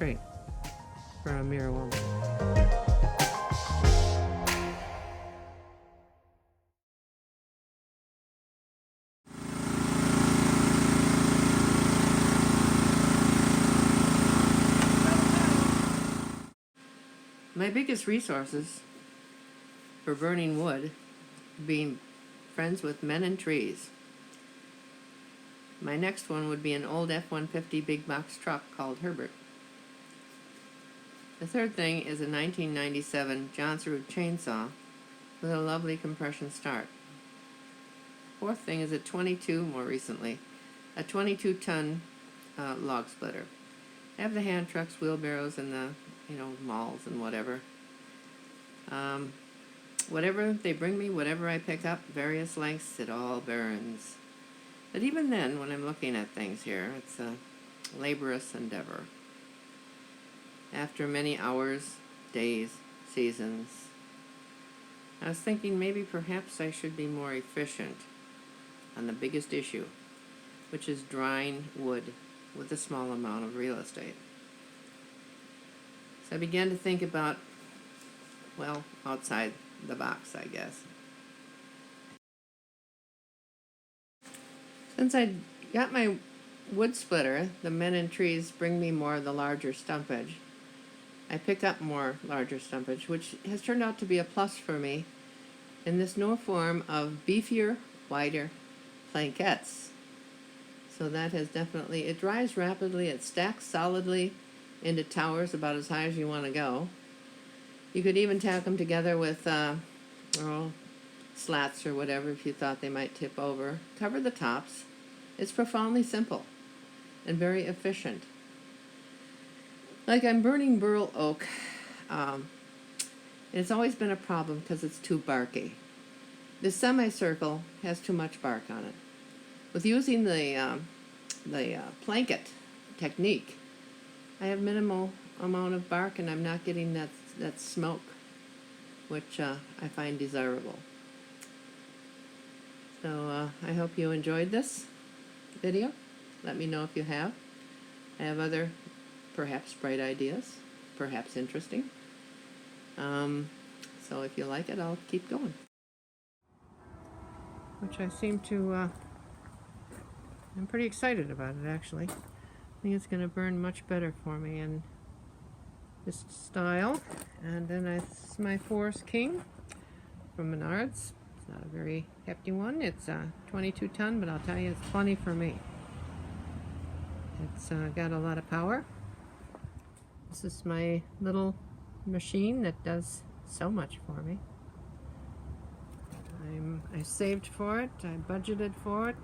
straight for a mere woman. My biggest resources for burning wood being friends with men and trees. My next one would be an old F-150 big box truck called Herbert. The third thing is a 1997 Johnson Root chainsaw with a lovely compression start. Fourth thing is more recently, a 22-ton log splitter. I have the hand trucks, wheelbarrows, and the malls and whatever. Whatever they bring me, whatever I pick up, various lengths, it all burns. But even then, when I'm looking at things here, it's a laborious endeavor. After many hours, days, seasons, I was thinking perhaps I should be more efficient on the biggest issue, which is drying wood with a small amount of real estate. So I began to think about, outside the box, I guess. Since I got my wood splitter, the men and trees bring me more of the larger stumpage. I pick up more larger stumpage, which has turned out to be a plus for me in this new form of beefier, wider planquettes. So that has definitely, it dries rapidly, it stacks solidly into towers about as high as you want to go. You could even tack them together with slats or whatever if you thought they might tip over. Cover the tops. It's profoundly simple and very efficient. Like I'm burning burl oak. It's always been a problem because it's too barky. This semicircle has too much bark on it. With using the planket technique, I have minimal amount of bark and I'm not getting that smoke, which I find desirable. So I hope you enjoyed this video. Let me know if you have. I have other perhaps bright ideas, perhaps interesting. So if you like it, I'll keep going. Which I seem to, I'm pretty excited about it actually. I think it's going to burn much better for me in this style. And then it's my Forest King from Menards. It's not a very hefty one. It's 22 ton, but I'll tell you, it's plenty for me. It's got a lot of power. This is my little machine that does so much for me. I saved for it. I budgeted for it.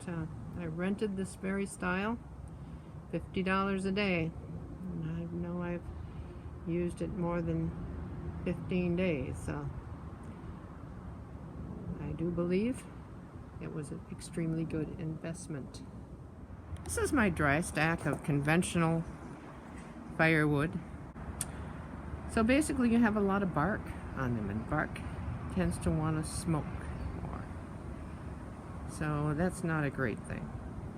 I rented this very style, $50 a day. And I know I've used it more than 15 days, so I do believe it was an extremely good investment. This is my dry stack of conventional firewood. So basically you have a lot of bark on them, and bark tends to want to smoke more. So that's not a great thing.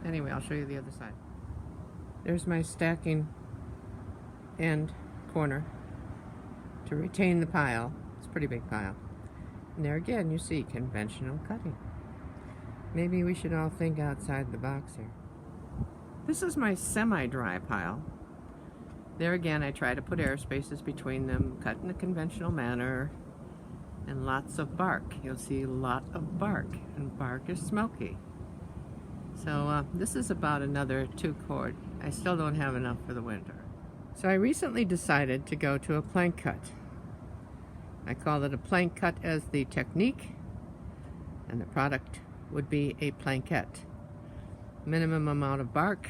Anyway, I'll show you the other side. There's my stacking end corner to retain the pile. It's a pretty big pile. And there again, you see conventional cutting. Maybe we should all think outside the box here. This is my semi-dry pile. There again, I try to put air spaces between them, cut in a conventional manner, and lots of bark. You'll see a lot of bark, and bark is smoky. So this is about another 2 cord. I still don't have enough for the winter. So I recently decided to go to a plank cut. I call it a plank cut as the technique, and the product would be a plankette. Minimum amount of bark,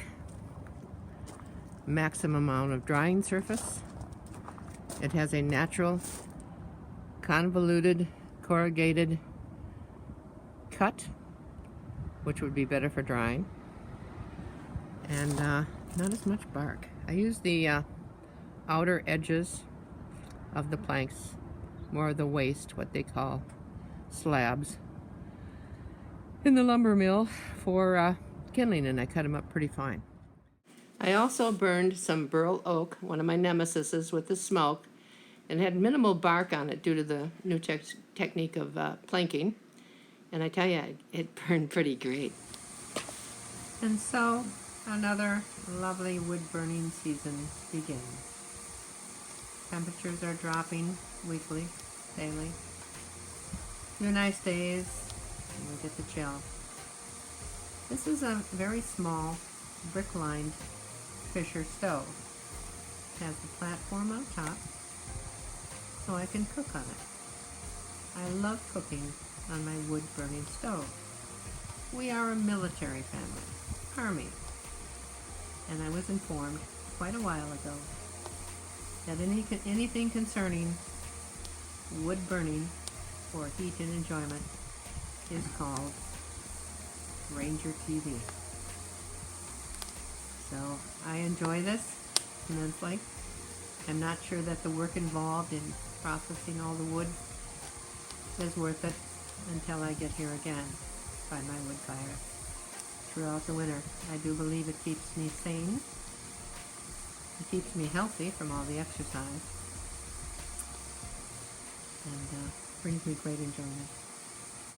maximum amount of drying surface. It has a natural convoluted corrugated cut, which would be better for drying, and not as much bark. I use the outer edges of the planks, more of the waste, what they call slabs, in the lumber mill for kindling, and I cut them up pretty fine. I also burned some burl oak, one of my nemesises, with the smoke, and had minimal bark on it due to the new technique of planking. And I tell you, it burned pretty great. And so, another lovely wood burning season begins. Temperatures are dropping weekly, daily. Few nice days, and we get the chill. This is a very small, brick-lined Fisher stove. It has the platform on top, so I can cook on it. I love cooking on my wood-burning stove. We are a military family, Army, and I was informed quite a while ago that anything concerning wood burning for heat and enjoyment is called Ranger TV. So I enjoy this immensely. I'm not sure that the work involved in processing all the wood is worth it until I get here again by my wood fire throughout the winter. I do believe it keeps me sane. It keeps me healthy from all the exercise and brings me great enjoyment.